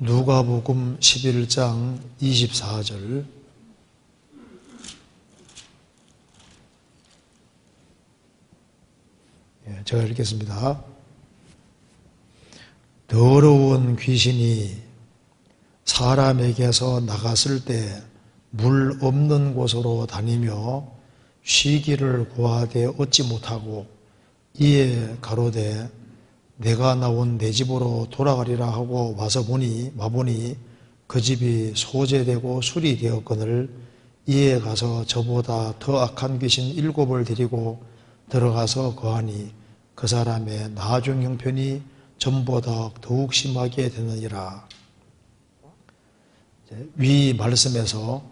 누가복음 11장 24절. 제가 읽겠습니다. 더러운 귀신이 사람에게서 나갔을 때 물 없는 곳으로 다니며 쉬기를 구하되 얻지 못하고 이에 가로되 내가 나온 내 집으로 돌아가리라 하고 와보니 그 집이 소재되고 술이 되었거늘 이에 가서 저보다 더 악한 귀신 7을 데리고 들어가서 거하니 그 사람의 나중 형편이 전보다 더욱 심하게 되느니라. 위 말씀에서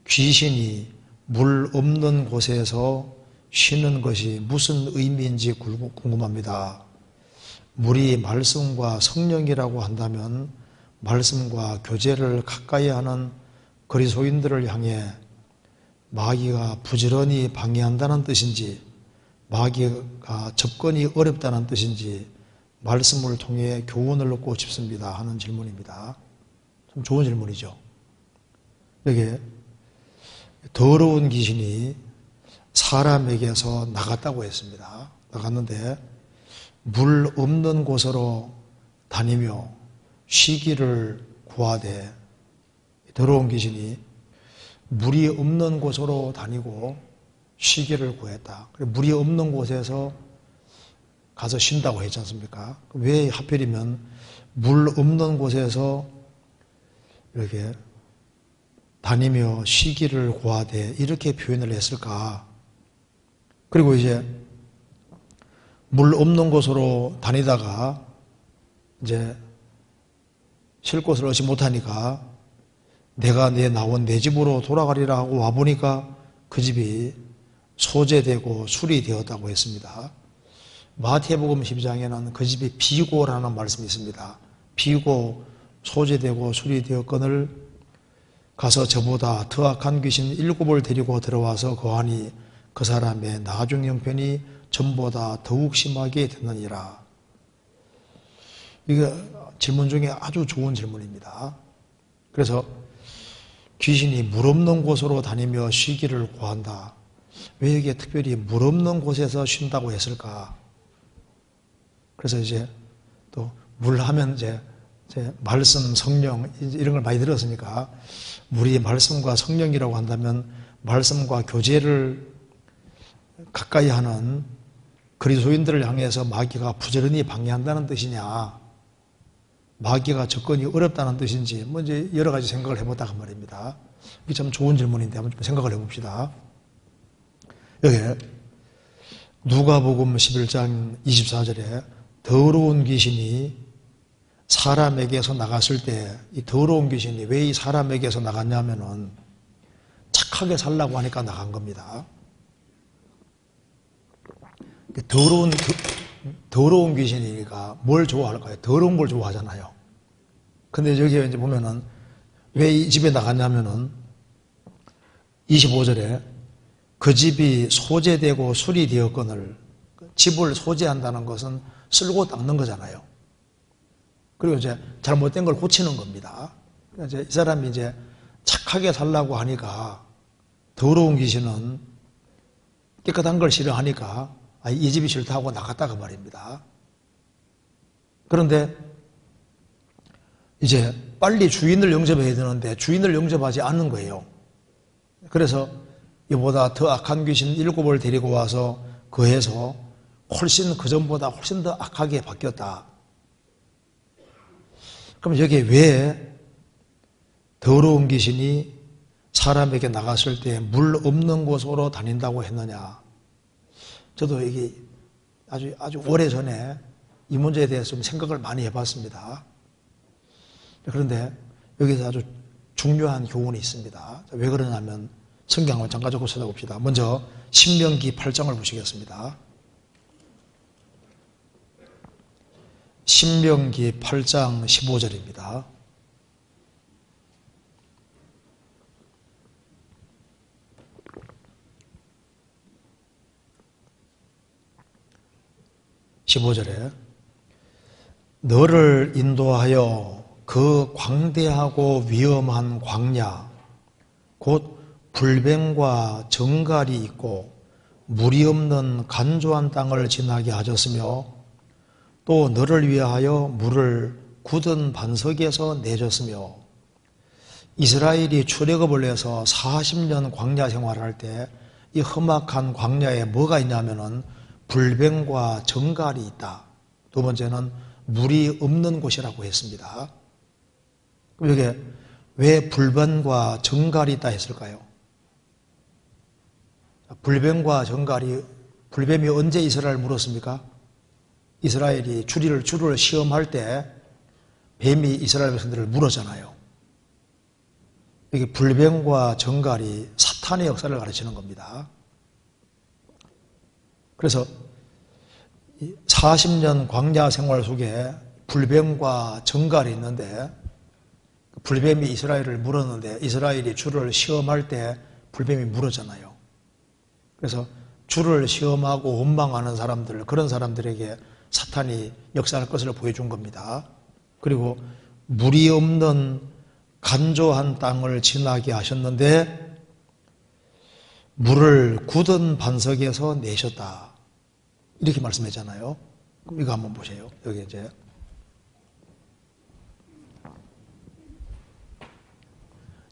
귀신이 물 없는 곳에서 쉬는 것이 무슨 의미인지 궁금합니다. 물이 말씀과 성령이라고 한다면 말씀과 교제를 가까이 하는 그리스도인들을 향해 마귀가 부지런히 방해한다는 뜻인지, 마귀가 접근이 어렵다는 뜻인지 말씀을 통해 교훈을 얻고 싶습니다 하는 질문입니다. 좀 좋은 질문이죠. 여기에 더러운 귀신이 사람에게서 나갔다고 했습니다. 나갔는데 물 없는 곳으로 다니며 쉬기를 구하되, 더러운 귀신이 물이 없는 곳으로 다니고 쉬기를 구했다. 물이 없는 곳에서 가서 쉰다고 했지 않습니까? 왜 하필이면 물 없는 곳에서 이렇게 다니며 쉬기를 구하되 이렇게 표현을 했을까? 그리고 이제 물 없는 곳으로 다니다가 이제 쉴 곳을 얻지 못하니까 내가 나온 내 집으로 돌아가리라 하고 와보니까 그 집이 소재되고 술이 되었다고 했습니다. 마태복음 12장에는 그 집이 비고라는 말씀이 있습니다. 비고 소재되고 술이 되었거늘 가서 저보다 더 악한 귀신 7을 데리고 들어와서 거하니 그 사람의 나중 형편이 전보다 더욱 심하게 되느니라. 이게 질문 중에 아주 좋은 질문입니다. 그래서 귀신이 물 없는 곳으로 다니며 쉬기를 구한다. 왜 이게 특별히 물 없는 곳에서 쉰다고 했을까? 그래서 이제 또 물 하면 이제 말씀, 성령 이런 걸 많이 들었으니까 물이 말씀과 성령이라고 한다면 말씀과 교제를 가까이 하는 그리스도인들을 향해서 마귀가 부지런히 방해한다는 뜻이냐, 마귀가 접근이 어렵다는 뜻인지 이제 여러 가지 생각을 해보다가 말입니다. 이게 참 좋은 질문인데 한번 좀 생각을 해봅시다. 여기 누가복음 11장 24절에 더러운 귀신이 사람에게서 나갔을 때 이 더러운 귀신이 왜 이 사람에게서 나갔냐면은 착하게 살라고 하니까 나간 겁니다. 더러운 귀신이니까 뭘 좋아할까요? 더러운 걸 좋아하잖아요. 근데 여기에 이제 보면은 왜 이 집에 나갔냐면은 25절에 그 집이 소재되고 술이 되었거늘, 집을 소재한다는 것은 쓸고 닦는 거잖아요. 그리고 이제 잘못된 걸 고치는 겁니다. 그러니까 이제 이 사람이 이제 착하게 살라고 하니까 더러운 귀신은 깨끗한 걸 싫어하니까 이 집이 싫다고 나갔다가 말입니다. 그런데 이제 빨리 주인을 영접해야 되는데 주인을 영접하지 않는 거예요. 그래서 이보다 더 악한 귀신 7을 데리고 와서 거해서 훨씬 그전보다 훨씬 더 악하게 바뀌었다. 그럼 여기에 왜 더러운 귀신이 사람에게 나갔을 때 물 없는 곳으로 다닌다고 했느냐? 저도 이게 아주 오래전에 이 문제에 대해서 좀 생각을 많이 해봤습니다. 그런데 여기서 아주 중요한 교훈이 있습니다. 왜 그러냐면 성경을 잠깐 조금 찾아봅시다. 먼저 신명기 8장을 보시겠습니다. 신명기 8장 15절입니다. (15절에) 너를 인도하여 그 광대하고 위험한 광야, 곧 불뱀과 정갈이 있고 물이 없는 간조한 땅을 지나게 하셨으며 또 너를 위하여 물을 굳은 반석에서 내줬으며 이스라엘이 출애굽을 해서 40년 광야 생활할 때 이 험악한 광야에 뭐가 있냐면은 불뱀과 정갈이 있다. 두 번째는 물이 없는 곳이라고 했습니다. 그럼 여기에 왜 불뱀과 정갈이 있다 했을까요? 불뱀과 정갈이, 불뱀이 언제 이스라엘을 물었습니까? 이스라엘이 주를 시험할 때 뱀이 이스라엘 백성들을 물었잖아요. 여기 불뱀과 정갈이 사탄의 역사를 가르치는 겁니다. 그래서 40년 광야 생활 속에 불뱀과 정갈이 있는데 불뱀이 이스라엘을 물었는데 이스라엘이 주를 시험할 때 불뱀이 물었잖아요. 그래서 주를 시험하고 원망하는 사람들, 그런 사람들에게 사탄이 역사할 것을 보여준 겁니다. 그리고 물이 없는 간조한 땅을 지나게 하셨는데 물을 굳은 반석에서 내셨다. 이렇게 말씀했잖아요. 그럼 이거 한번 보세요. 여기 이제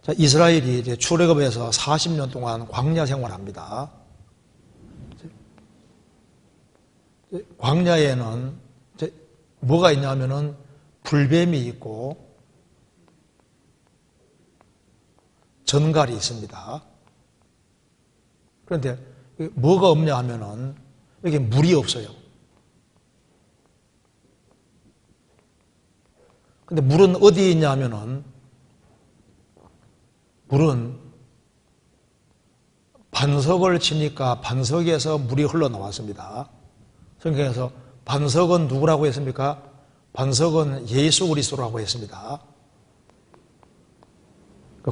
자, 이스라엘이 이제 출애굽에서 40년 동안 광야 생활합니다. 광야에는 뭐가 있냐면은 불뱀이 있고 전갈이 있습니다. 그런데 뭐가 없냐 하면은 여기 물이 없어요. 근데 물은 어디에 있냐 하면은 물은 반석을 치니까 반석에서 물이 흘러나왔습니다. 성경에서 반석은 누구라고 했습니까? 반석은 예수 그리스도라고 했습니다.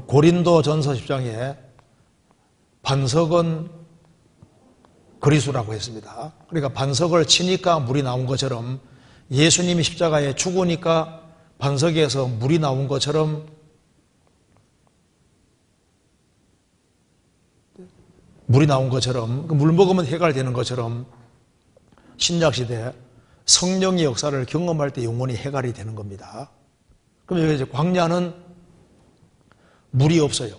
고린도 전서 10장에 반석은 그리스도라고 했습니다. 그러니까 반석을 치니까 물이 나온 것처럼 예수님이 십자가에 죽으니까 반석에서 물이 나온 것처럼 물 먹으면 해갈되는 것처럼 신약시대 성령의 역사를 경험할 때 영혼이 해갈이 되는 겁니다. 그럼 여기 이제 광야는 물이 없어요.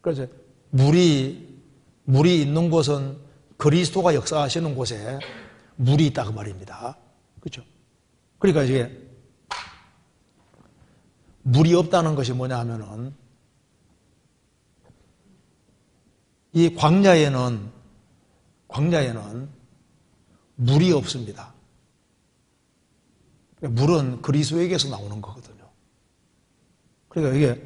그래서 물이 있는 곳은 그리스도가 역사하시는 곳에 물이 있다 그 말입니다. 그렇죠? 그러니까 이제 물이 없다는 것이 뭐냐 하면은 이 광야에는 물이 없습니다. 물은 그리스도에게서 나오는 거거든요. 그러니까 이게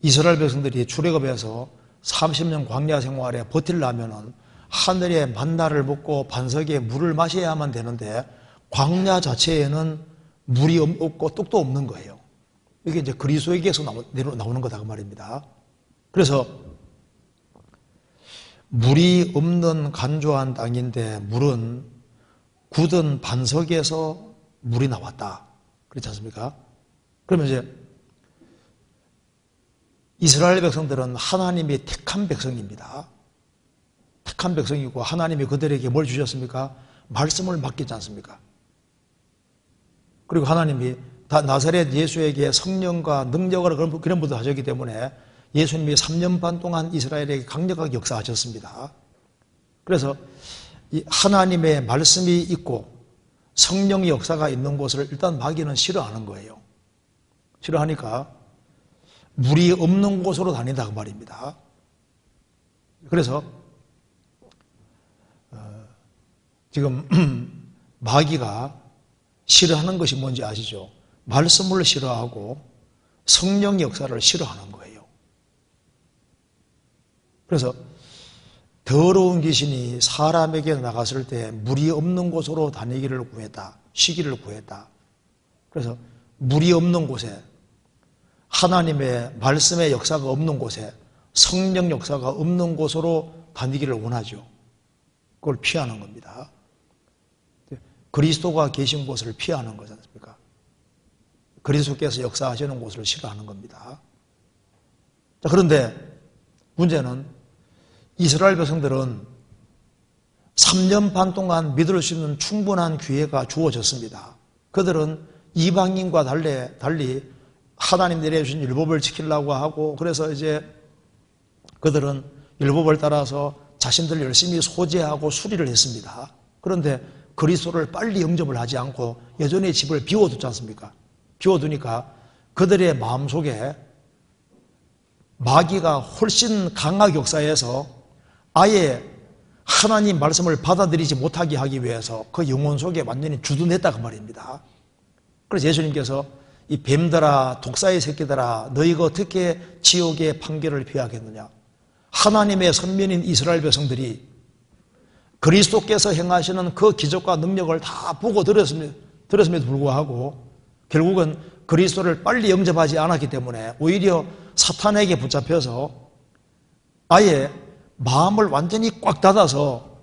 이스라엘 백성들이 출애굽해서 30년 광야 생활에 버틸려면은 하늘의 만나를 먹고 반석에 물을 마셔야만 되는데 광야 자체에는 물이 없고 떡도 없는 거예요. 이게 이제 그리스도에게서 나오는 거다 그 말입니다. 그래서 물이 없는 간조한 땅인데 물은 굳은 반석에서 물이 나왔다. 그렇지 않습니까? 그러면 이제 이스라엘 백성들은 하나님이 택한 백성입니다. 택한 백성이고 하나님이 그들에게 뭘 주셨습니까? 말씀을 맡기지 않습니까? 그리고 하나님이 다 나사렛 예수에게 성령과 능력을 그런 분도 하셨기 때문에 예수님이 3년 반 동안 이스라엘에게 강력하게 역사하셨습니다. 그래서 이 하나님의 말씀이 있고 성령의 역사가 있는 곳을 일단 마귀는 싫어하는 거예요. 싫어하니까 물이 없는 곳으로 다닌다 그 말입니다. 그래서 지금 마귀가 싫어하는 것이 뭔지 아시죠? 말씀을 싫어하고 성령의 역사를 싫어하는 거예요. 그래서 더러운 귀신이 사람에게 나갔을 때 물이 없는 곳으로 다니기를 구했다. 쉬기를 구했다. 그래서 물이 없는 곳에 하나님의 말씀의 역사가 없는 곳에 성령 역사가 없는 곳으로 다니기를 원하죠. 그걸 피하는 겁니다. 그리스도가 계신 곳을 피하는 거지 않습니까? 그리스도께서 역사하시는 곳을 싫어하는 겁니다. 자, 그런데 문제는 이스라엘 백성들은 3년 반 동안 믿을 수 있는 충분한 기회가 주어졌습니다. 그들은 이방인과 달리 하나님 내려주신 율법을 지키려고 하고, 그래서 이제 그들은 율법을 따라서 자신들 열심히 소제하고 수리를 했습니다. 그런데 그리스도를 빨리 영접을 하지 않고 여전히 집을 비워두지 않습니까? 비워두니까 그들의 마음속에 마귀가 훨씬 강하게 역사해서 아예 하나님 말씀을 받아들이지 못하게 하기 위해서 그 영혼 속에 완전히 주둔했다고 말입니다. 그래서 예수님께서 이 뱀들아, 독사의 새끼들아, 너희가 어떻게 지옥의 판결을 피하겠느냐? 하나님의 선민인 이스라엘 백성들이 그리스도께서 행하시는 그 기적과 능력을 다 보고 들었음에도 불구하고 결국은 그리스도를 빨리 영접하지 않았기 때문에 오히려 사탄에게 붙잡혀서 아예 마음을 완전히 꽉 닫아서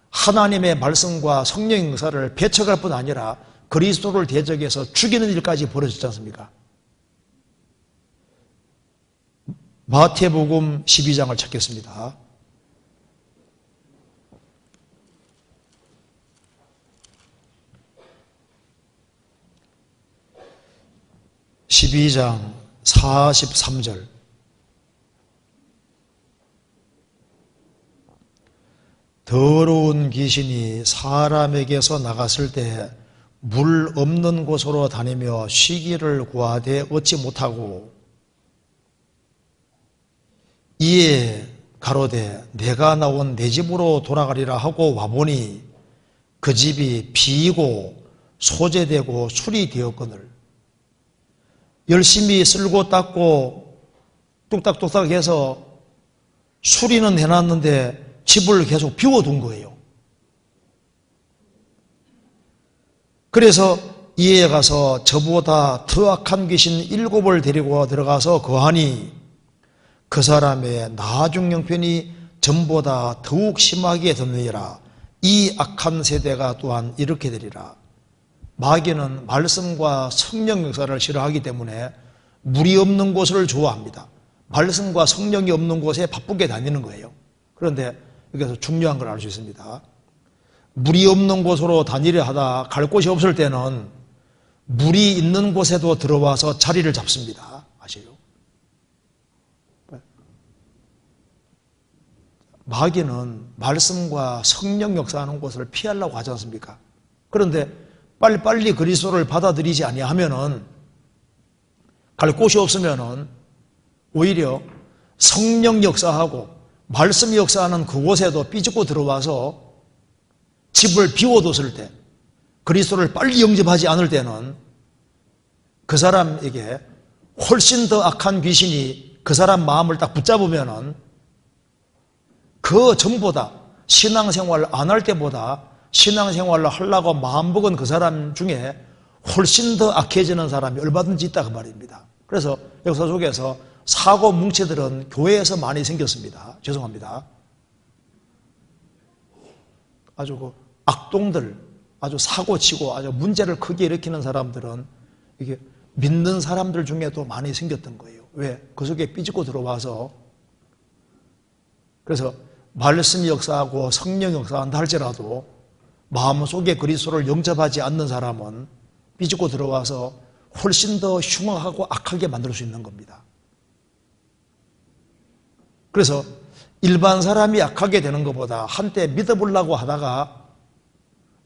하나님의 말씀과 성령의 역사를 배척할 뿐 아니라 그리스도를 대적해서 죽이는 일까지 벌어졌지 않습니까? 마태복음 12장을 찾겠습니다. (12장) 43절. 더러운 귀신이 사람에게서 나갔을 때 물 없는 곳으로 다니며 쉬기를 구하되 얻지 못하고 이에 가로되 내가 나온 내 집으로 돌아가리라 하고 와보니 그 집이 비이고 소재되고 수리되었거늘 열심히 쓸고 닦고 뚝딱뚝딱 해서 수리는 해놨는데 집을 계속 비워둔 거예요. 그래서 이에 가서 저보다 더 악한 귀신 7을 데리고 들어가서 거하니 그 사람의 나중 형편이 전보다 더욱 심하게 듣느니라. 이 악한 세대가 또한 이렇게 되리라. 마귀는 말씀과 성령 역사를 싫어하기 때문에 물이 없는 곳을 좋아합니다. 말씀과 성령이 없는 곳에 바쁘게 다니는 거예요. 그런데 여기서 중요한 걸 알 수 있습니다. 물이 없는 곳으로 다니려 하다 갈 곳이 없을 때는 물이 있는 곳에도 들어와서 자리를 잡습니다. 아세요? 마귀는 말씀과 성령 역사하는 곳을 피하려고 하지 않습니까? 그런데 빨리빨리 그리스도를 받아들이지 아니하면은 갈 곳이 없으면은 오히려 성령 역사하고 말씀 역사하는 그곳에도 삐죽고 들어와서 집을 비워뒀을 때 그리스도를 빨리 영접하지 않을 때는 그 사람에게 훨씬 더 악한 귀신이 그 사람 마음을 딱 붙잡으면은 그 전보다 신앙생활을 안 할 때보다 신앙생활을 하려고 마음먹은 그 사람 중에 훨씬 더 악해지는 사람이 얼마든지 있다 그 말입니다. 그래서 역사 속에서 사고 뭉치들은 교회에서 많이 생겼습니다. 죄송합니다. 아주 그 악동들, 아주 사고치고 아주 문제를 크게 일으키는 사람들은 이게 믿는 사람들 중에도 많이 생겼던 거예요. 왜? 그 속에 삐집고 들어와서 그래서 말씀 역사하고 성령 역사한다 할지라도 마음속에 그리스도를 영접하지 않는 사람은 삐집고 들어와서 훨씬 더 흉악하고 악하게 만들 수 있는 겁니다. 그래서 일반 사람이 악하게 되는 것보다 한때 믿어보려고 하다가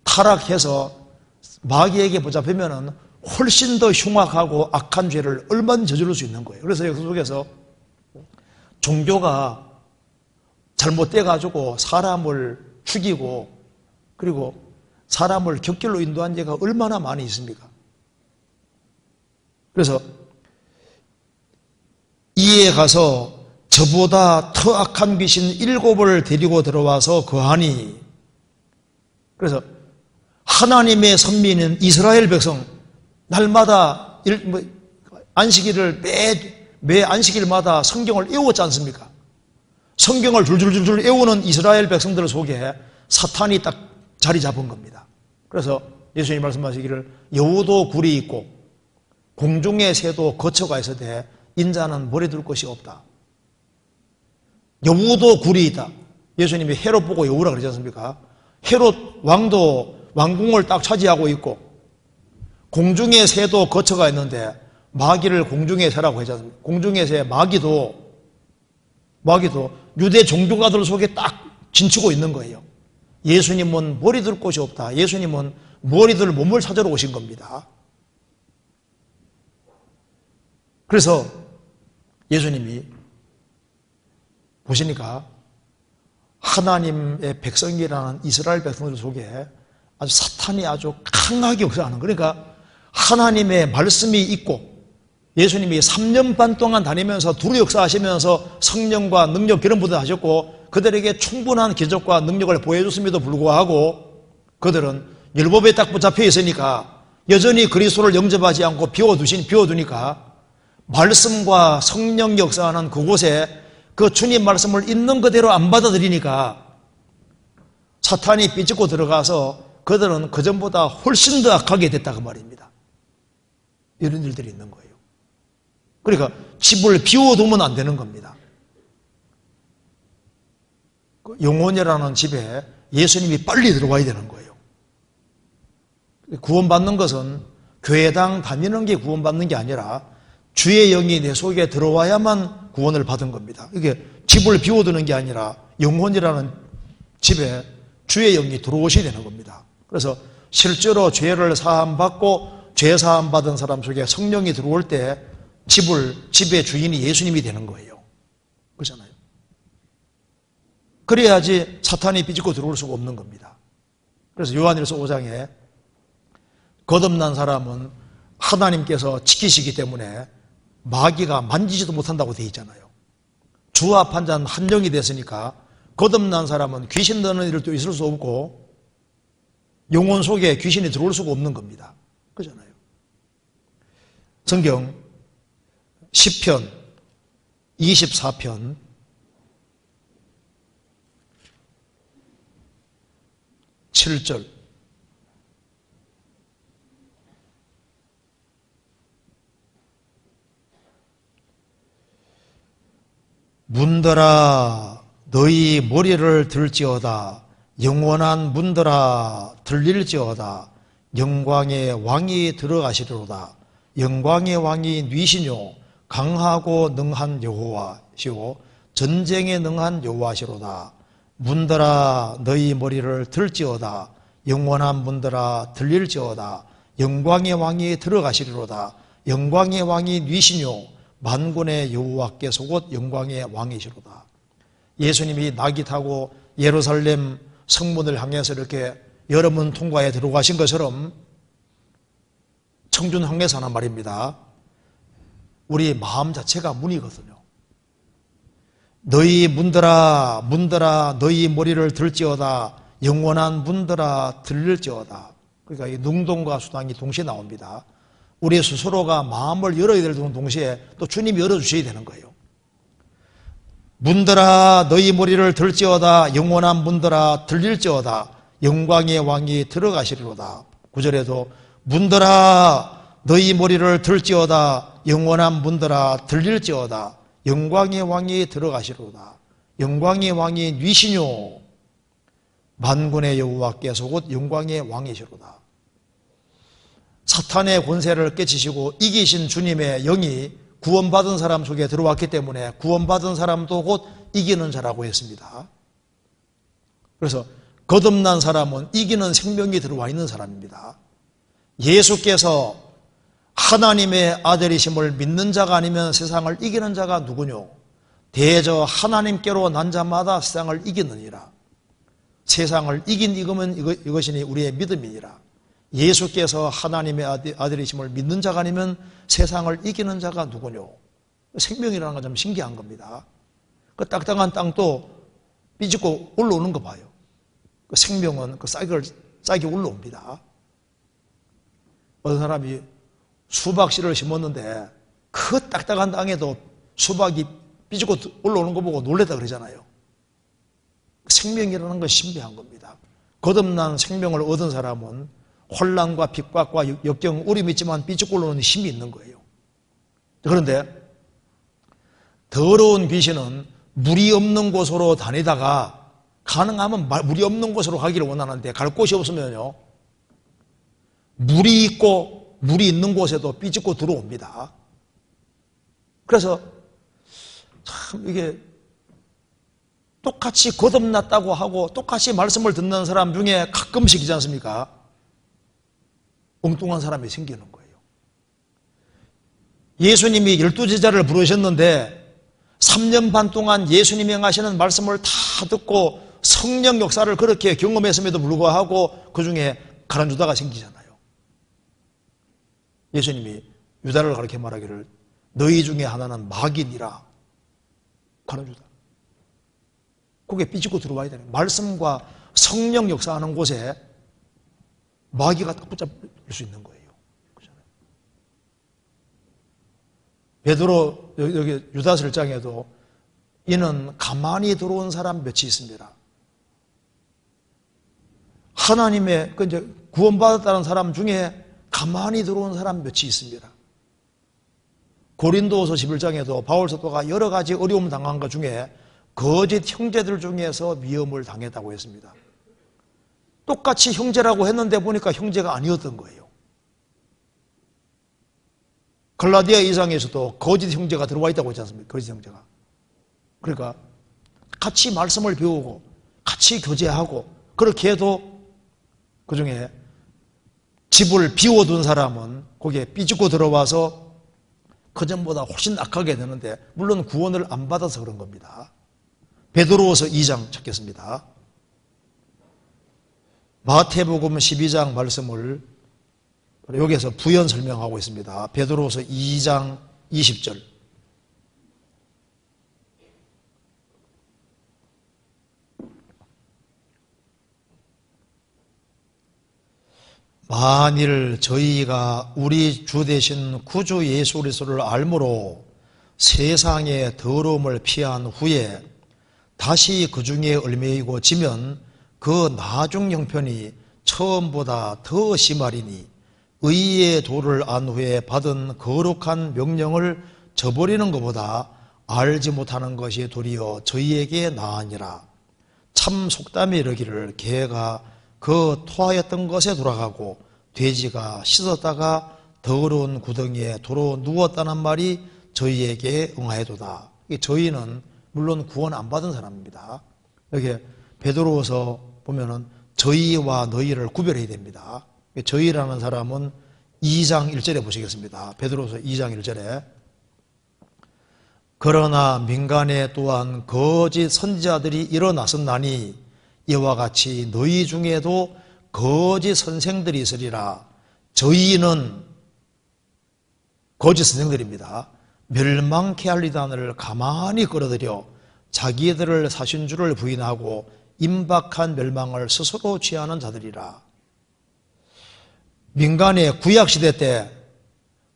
타락해서 마귀에게 붙잡히면은 훨씬 더 흉악하고 악한 죄를 얼마든지 저지를 수 있는 거예요. 그래서 역사 속에서 종교가 잘못돼가지고 사람을 죽이고 그리고 사람을 격길로 인도한 죄가 얼마나 많이 있습니까? 그래서 이에 가서 저보다 더 악한 귀신 7을 데리고 들어와서 거하니 그래서 하나님의 선민은 이스라엘 백성 날마다 안식일을 매 안식일마다 성경을 외웠지 않습니까? 성경을 줄줄줄줄 외우는 이스라엘 백성들 속에 사탄이 딱 자리 잡은 겁니다. 그래서 예수님이 말씀하시기를 여우도 굴이 있고 공중의 새도 거처가 있으되 인자는 머리 둘 것이 없다. 여우도 굴이 있다. 예수님이 헤롯 보고 여우라 그러지 않습니까? 헤롯 왕도 왕궁을 딱 차지하고 있고 공중의 새도 거처가 있는데 마귀를 공중의 새라고 하지 않습니까? 공중의 새 마귀도 유대 종교가들 속에 딱 진치고 있는 거예요. 예수님은 머리 둘 곳이 없다. 예수님은 머리 둘 몸을 찾으러 오신 겁니다. 그래서 예수님이 보시니까 하나님의 백성이라는 이스라엘 백성들 속에 아주 사탄이 아주 강하게 역사하는, 그러니까 하나님의 말씀이 있고 예수님이 3년 반 동안 다니면서 두루 역사하시면서 성령과 능력 기름 부음 하셨고 그들에게 충분한 기적과 능력을 보여줬음에도 불구하고 그들은 율법에 딱 붙잡혀 있으니까 여전히 그리스도를 영접하지 않고 비워두니까 말씀과 성령 역사하는 그곳에 그 주님 말씀을 있는 그대로 안 받아들이니까 사탄이 삐집고 들어가서 그들은 그전보다 훨씬 더 악하게 됐다 그 말입니다. 이런 일들이 있는 거예요. 그러니까 집을 비워두면 안 되는 겁니다. 영혼이라는 집에 예수님이 빨리 들어와야 되는 거예요. 구원받는 것은 교회당 다니는 게 구원받는 게 아니라 주의 영이 내 속에 들어와야만 구원을 받은 겁니다. 이게 집을 비워두는 게 아니라 영혼이라는 집에 주의 영이 들어오셔야 되는 겁니다. 그래서 실제로 죄를 사함받고 죄 사함받은 사람 속에 성령이 들어올 때 집의 주인이 예수님이 되는 거예요. 그렇잖아요. 그래야지 사탄이 비집고 들어올 수가 없는 겁니다. 그래서 요한일서 5장에 거듭난 사람은 하나님께서 지키시기 때문에 마귀가 만지지도 못한다고 되어 있잖아요. 주 앞 한 잔 한 영이 됐으니까 거듭난 사람은 귀신 드는 일도 있을 수 없고 영혼 속에 귀신이 들어올 수가 없는 겁니다. 그렇잖아요. 성경 시편 24편 7절 문들아 너희 머리를 들지어다 영원한 문들아 들릴지어다 영광의 왕이 들어가시리로다 영광의 왕이 뉘시뇨 강하고 능한 여호와시오 전쟁에 능한 여호와시로다 문들아 너희 머리를 들지어다 영원한 문들아 들릴지어다 영광의 왕이 들어가시리로다 영광의 왕이 뉘시뇨 만군의 여호와께서 곧 영광의 왕이시로다. 예수님이 나귀 타고 예루살렘 성문을 향해서 이렇게 여러 문 통과에 들어가신 것처럼 청준항에서 하는 말입니다. 우리 마음 자체가 문이거든요. 너희 문들아 너희 머리를 들지어다 영원한 문들아 들릴지어다. 그러니까 이 능동과 수동이 동시에 나옵니다. 우리 스스로가 마음을 열어야 될 동시에 또 주님이 열어주셔야 되는 거예요. 문들아 너희 머리를 들지어다 영원한 문들아 들릴지어다 영광의 왕이 들어가시리로다. 9절에도 문들아 너희 머리를 들지어다 영원한 문들아 들릴지어다 영광의 왕이 들어가시리로다. 영광의 왕이 뉘시뇨 만군의 여호와께서 곧 영광의 왕이시로다. 사탄의 권세를 깨치시고 이기신 주님의 영이 구원받은 사람 속에 들어왔기 때문에 구원받은 사람도 곧 이기는 자라고 했습니다. 그래서 거듭난 사람은 이기는 생명이 들어와 있는 사람입니다. 예수께서 하나님의 아들이심을 믿는 자가 아니면 세상을 이기는 자가 누구뇨? 대저 하나님께로 난 자마다 세상을 이기느니라. 세상을 이긴 이것이니 우리의 믿음이니라. 예수께서 하나님의 아들이심을 믿는 자가 아니면 세상을 이기는 자가 누구뇨? 생명이라는 건 좀 신기한 겁니다. 그 딱딱한 땅도 삐집고 올라오는 거 봐요. 그 생명은 그 싹이 올라옵니다. 어떤 사람이 수박씨를 심었는데 그 딱딱한 땅에도 수박이 삐집고 올라오는 거 보고 놀랬다 그러잖아요. 생명이라는 건 신비한 겁니다. 거듭난 생명을 얻은 사람은 혼란과 핍박과 역경, 어려움이 있지만 삐죽 올라오는 힘이 있는 거예요. 그런데 더러운 귀신은 물이 없는 곳으로 다니다가 가능하면 물이 없는 곳으로 가기를 원하는데 갈 곳이 없으면요, 물이 있고 물이 있는 곳에도 삐집고 들어옵니다. 그래서 참 이게 똑같이 거듭났다고 하고 똑같이 말씀을 듣는 사람 중에 가끔씩이지 않습니까? 엉뚱한 사람이 생기는 거예요. 예수님이 12제자를 부르셨는데 3년 반 동안 예수님이 하시는 말씀을 다 듣고 성령 역사를 그렇게 경험했음에도 불구하고 그 중에 가룟 유다가 생기잖아요. 예수님이 유다를 가르쳐 말하기를 너희 중에 하나는 마귀니라. 가룟 유다. 그게 삐집고 들어와야 되는 거예요. 말씀과 성령 역사하는 곳에 마귀가 딱 붙잡을 수 있는 거예요. 그렇잖아요. 베드로 여기 유다서 1장에도 이는 가만히 들어온 사람 몇이 있습니다. 하나님의 이제 구원받았다는 사람 중에 가만히 들어온 사람 몇이 있습니다. 고린도서 11장에도 바울 사도가 여러 가지 어려움을 당한 것 중에 거짓 형제들 중에서 위험을 당했다고 했습니다. 똑같이 형제라고 했는데 보니까 형제가 아니었던 거예요. 갈라디아 2장에서도 거짓 형제가 들어와 있다고 했지 않습니까? 거짓 형제가. 그러니까 같이 말씀을 배우고 같이 교제하고 그렇게 해도 그 중에 집을 비워둔 사람은 거기에 삐죽고 들어와서 그전보다 훨씬 악하게 되는데 물론 구원을 안 받아서 그런 겁니다. 베드로후서 2장 찾겠습니다. 마태복음 12장 말씀을 여기에서 부연 설명하고 있습니다. 베드로후서 2장 20절. 만일 저희가 우리 주 되신 구주 예수 그리스도를 알므로 세상의 더러움을 피한 후에 다시 그 중에 얽매이고 지면 그 나중 형편이 처음보다 더 심하리니 의의 도를 안 후에 받은 거룩한 명령을 저버리는 것보다 알지 못하는 것이 도리어 저희에게 나으니라. 참 속담에 이르기를 개가 그 토하였던 것에 돌아가고 돼지가 씻었다가 더러운 구덩이에 도로 누웠다는 말이 저희에게 응하여도다. 저희는 물론 구원 안 받은 사람입니다. 여기 베드로후서 보면은 저희와 너희를 구별해야 됩니다. 저희라는 사람은 2장 1절에 보시겠습니다. 베드로후서 2장 1절에 그러나 민간에 또한 거짓 선지자들이 일어났었나니 이와 같이 너희 중에도 거짓 선생들이 있으리라. 저희는 거짓 선생들입니다. 멸망케 할 이단을 가만히 끌어들여 자기들을 사신 줄을 부인하고 임박한 멸망을 스스로 취하는 자들이라. 민간의 구약시대 때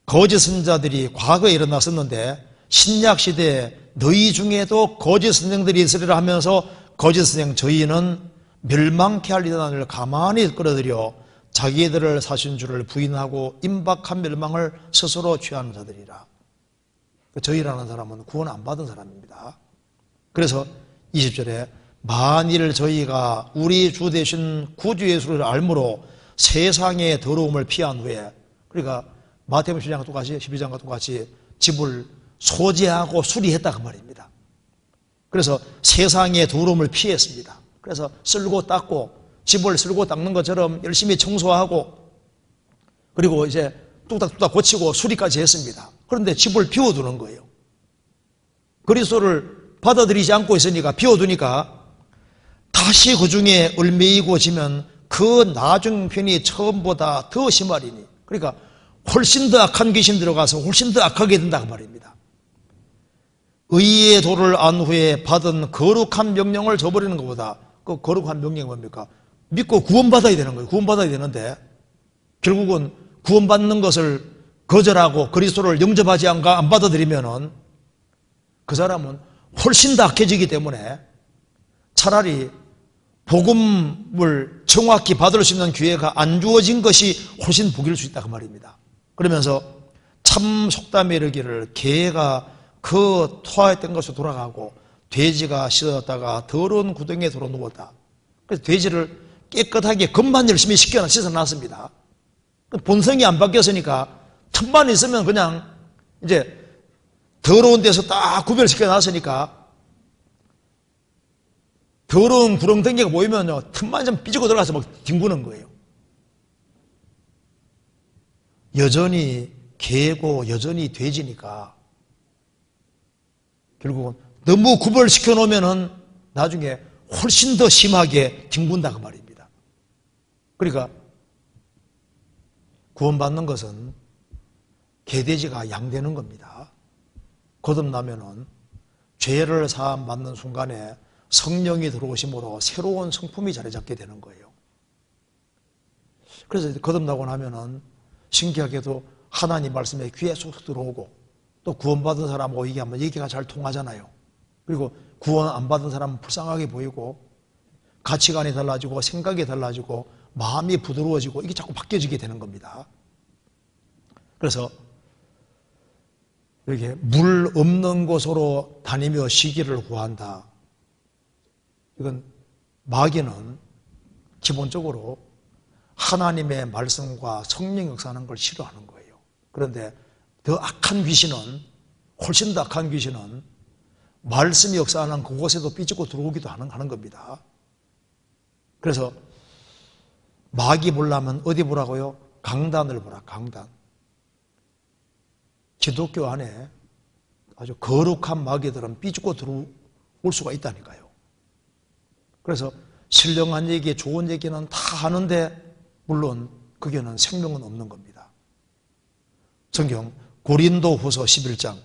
거짓 선자들이 과거에 일어났었는데 신약시대에 너희 중에도 거짓 선생들이 있으리라 하면서 거짓 선생 저희는 멸망케 할 이단을 가만히 끌어들여 자기들을 사신 줄을 부인하고 임박한 멸망을 스스로 취하는 자들이라. 저희라는 사람은 구원 안 받은 사람입니다. 그래서 20절에 만일 저희가 우리 주 되신 구주 예수를 알므로 세상의 더러움을 피한 후에, 그러니까 마태복음 12장과 똑같이 12장과 똑같이 집을 소지하고 수리했다 그 말입니다. 그래서 세상의 더러움을 피했습니다. 그래서 쓸고 닦고 집을 쓸고 닦는 것처럼 열심히 청소하고 그리고 이제 뚝딱뚝딱 고치고 수리까지 했습니다. 그런데 집을 비워두는 거예요. 그리스도를 받아들이지 않고 있으니까 비워두니까 다시 그 중에 얽매이고 지면 그 나중 편이 처음보다 더 심하리니, 그러니까 훨씬 더 악한 귀신 들어가서 훨씬 더 악하게 된다 그 말입니다. 의의 도를 안 후에 받은 거룩한 명령을 저버리는 것보다, 그 거룩한 명령이 뭡니까? 믿고 구원받아야 되는 거예요. 구원받아야 되는데 결국은 구원받는 것을 거절하고 그리스도를 영접하지 안 받아들이면은 그 사람은 훨씬 더 악해지기 때문에 차라리 복음을 정확히 받을 수 있는 기회가 안 주어진 것이 훨씬 복일 수 있다 그 말입니다. 그러면서 참 속담에 이르기를 개가 그 토하였던 것으로 돌아가고 돼지가 씻었다가 더러운 구덩이에 들어 누웠다. 그래서 돼지를 깨끗하게 금만 열심히 씻어놨습니다. 본성이 안 바뀌었으니까 틈만 있으면 그냥 이제 더러운 데서 딱 구별시켜놨으니까 더러운 구렁텅이가 보이면요 틈만 좀 삐지고 들어가서 막 뒹구는 거예요. 여전히 개고 여전히 돼지니까 결국은 너무 구별시켜 놓으면은 나중에 훨씬 더 심하게 뒹군다 그 말입니다. 그러니까 구원받는 것은 개돼지가 양되는 겁니다. 거듭나면은 죄를 사함 받는 순간에 성령이 들어오심으로 새로운 성품이 자리 잡게 되는 거예요. 그래서 거듭나고 나면은 신기하게도 하나님 말씀에 귀에 쏙 들어오고 또 구원받은 사람하고 얘기하면 얘기가 잘 통하잖아요. 그리고 구원 안 받은 사람은 불쌍하게 보이고 가치관이 달라지고 생각이 달라지고 마음이 부드러워지고 이게 자꾸 바뀌어지게 되는 겁니다. 그래서 이렇게 물 없는 곳으로 다니며 쉬기를 구한다. 이건 마귀는 기본적으로 하나님의 말씀과 성령 역사하는 걸 싫어하는 거예요. 그런데 더 악한 귀신은 훨씬 더 악한 귀신은 말씀이 역사하는 그곳에도 삐지고 들어오기도 하는 겁니다. 그래서 마귀 보려면 어디 보라고요? 강단을 보라. 강단. 기독교 안에 아주 거룩한 마귀들은 삐지고 들어올 수가 있다니까요. 그래서 신령한 얘기, 좋은 얘기는 다 하는데 물론 그게는 생명은 없는 겁니다. 성경 고린도후서 11장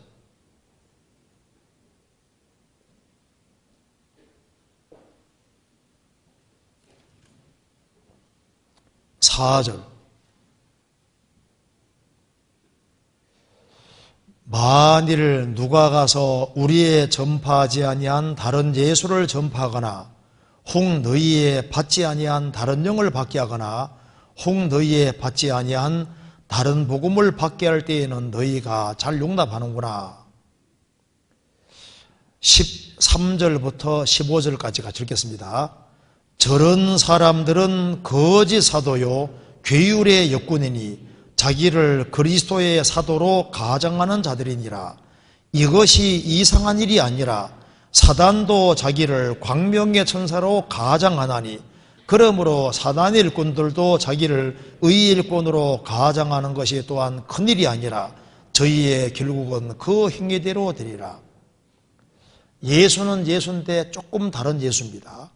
4절 만일 누가 가서 우리의 전파하지 아니한 다른 예수를 전파하거나 혹 너희의 받지 아니한 다른 영을 받게 하거나 혹 너희의 받지 아니한 다른 복음을 받게 할 때에는 너희가 잘 용납하는구나. 13절부터 15절까지 같이 읽겠습니다. 저런 사람들은 거짓 사도요 괴율의 역군이니 자기를 그리스도의 사도로 가장하는 자들이니라. 이것이 이상한 일이 아니라 사단도 자기를 광명의 천사로 가장하나니 그러므로 사단의 일꾼들도 자기를 의의 일꾼으로 가장하는 것이 또한 큰일이 아니라 저희의 결국은 그 행위대로 되리라. 예수는 예수인데 조금 다른 예수입니다.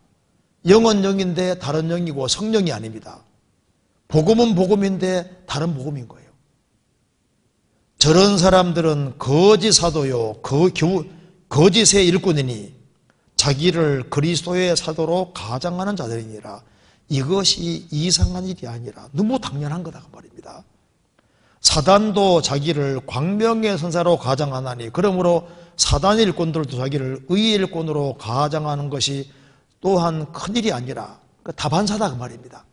영은 영인데 다른 영이고 성령이 아닙니다. 복음은 복음인데 다른 복음인 거예요. 저런 사람들은 거짓 사도요 거짓의 일꾼이니 자기를 그리스도의 사도로 가장하는 자들이니라. 이것이 이상한 일이 아니라 너무 당연한 거다 그 말입니다. 사단도 자기를 광명의 선사로 가장하나니 그러므로 사단의 일꾼들도 자기를 의의 일꾼으로 가장하는 것이 또한 큰일이 아니라 다반사다 그 말입니다.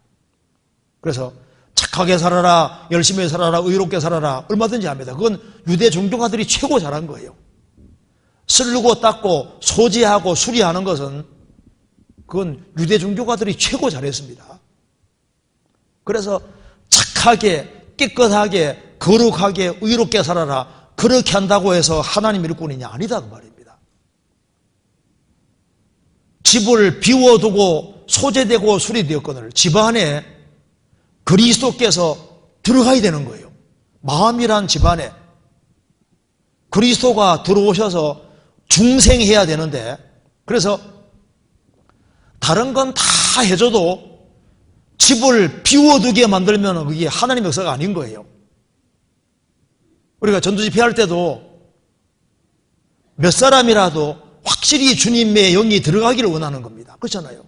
그래서 착하게 살아라, 열심히 살아라, 의롭게 살아라 얼마든지 합니다. 그건 유대 종교가들이 최고 잘한 거예요. 쓸고 닦고 소지하고 수리하는 것은 그건 유대 종교가들이 최고 잘했습니다. 그래서 착하게 깨끗하게 거룩하게 의롭게 살아라 그렇게 한다고 해서 하나님 일꾼이냐? 아니다 그 말입니다. 집을 비워두고 소재되고 수리되었거늘 집 안에 그리스도께서 들어가야 되는 거예요. 마음이란 집 안에 그리스도가 들어오셔서 중생해야 되는데 그래서 다른 건 다 해줘도 집을 비워두게 만들면 그게 하나님의 역사가 아닌 거예요. 우리가 전도집회 할 때도 몇 사람이라도 확실히 주님의 영이 들어가기를 원하는 겁니다. 그렇잖아요.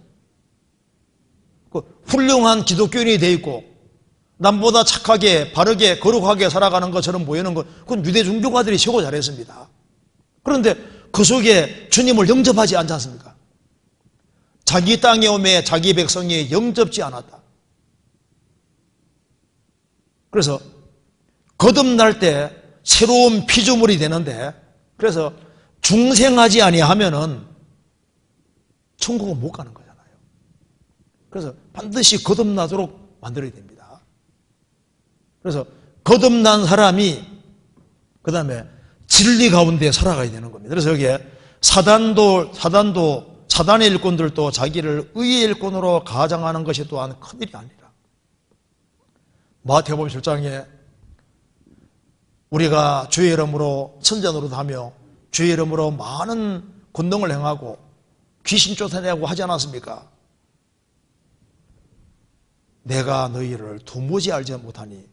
훌륭한 기독교인이 돼 있고 남보다 착하게 바르게 거룩하게 살아가는 것처럼 보이는 것 그건 유대 종교가들이 최고 잘했습니다. 그런데 그 속에 주님을 영접하지 않지 않습니까? 자기 땅에 오매 자기 백성이 영접지 않았다. 그래서 거듭날 때 새로운 피조물이 되는데, 그래서 중생하지 아니하면은 천국은 못 가는 거잖아요. 그래서 반드시 거듭나도록 만들어야 됩니다. 그래서 거듭난 사람이 그 다음에 진리 가운데 살아가야 되는 겁니다. 그래서 여기에 사단의 일꾼들도 자기를 의의 일꾼으로 가장하는 것이 또한 큰일이 아니라, 마태복음 7장에 우리가 주의 이름으로 선전노릇하며 주의 이름으로 많은 권능을 행하고 귀신 쫓아내고 하지 않았습니까? 내가 너희를 도무지 알지 못하니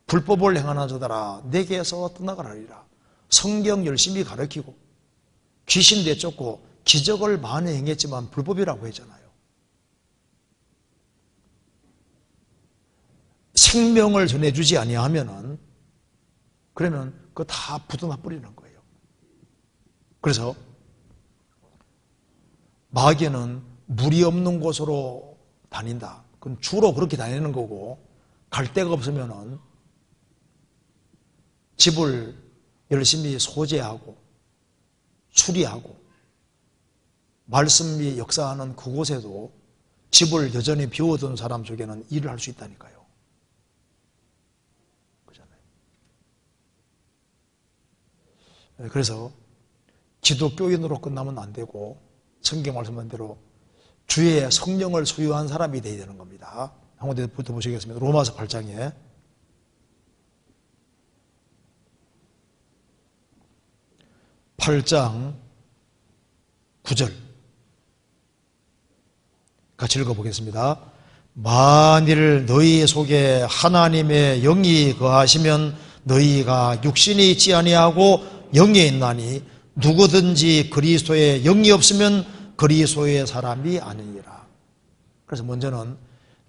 불법을 행하는 자들아 내게서 떠나가라리라. 성경 열심히 가르치고 귀신 내쫓고 기적을 많이 행했지만 불법이라고 했잖아요. 생명을 전해주지 아니하면은 그러면 그거 다 부도나 뿌리는 거예요. 그래서 마귀는 물이 없는 곳으로 다닌다. 그건 주로 그렇게 다니는 거고, 갈 데가 없으면은 집을 열심히 소재하고 수리하고 말씀이 역사하는 그곳에도 집을 여전히 비워둔 사람 중에는 일을 할 수 있다니까요. 그렇잖아요. 그래서 기독교인으로 끝나면 안 되고 성경 말씀한 대로 주의 성령을 소유한 사람이 되어야 되는 겁니다. 한 군데부터 보시겠습니다. 로마서 8장에 8장 9절 같이 읽어보겠습니다. 만일 너희 속에 하나님의 영이 거하시면 너희가 육신이 있지 아니하고 영이 있나니 누구든지 그리스도의 영이 없으면 그리스도의 사람이 아니니라. 그래서 먼저는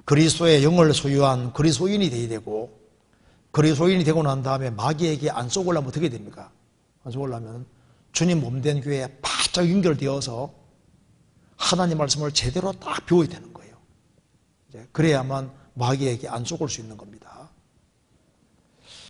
그리스도의 영을 소유한 그리스도인이 되어야 되고, 그리스도인이 되고 난 다음에 마귀에게 안 쏘려면 어떻게 됩니까? 안 쏘려면 주님 몸된 교회에 바짝 연결되어서 하나님 말씀을 제대로 딱 배워야 되는 거예요. 그래야만 마귀에게 안 쏘을 수 있는 겁니다.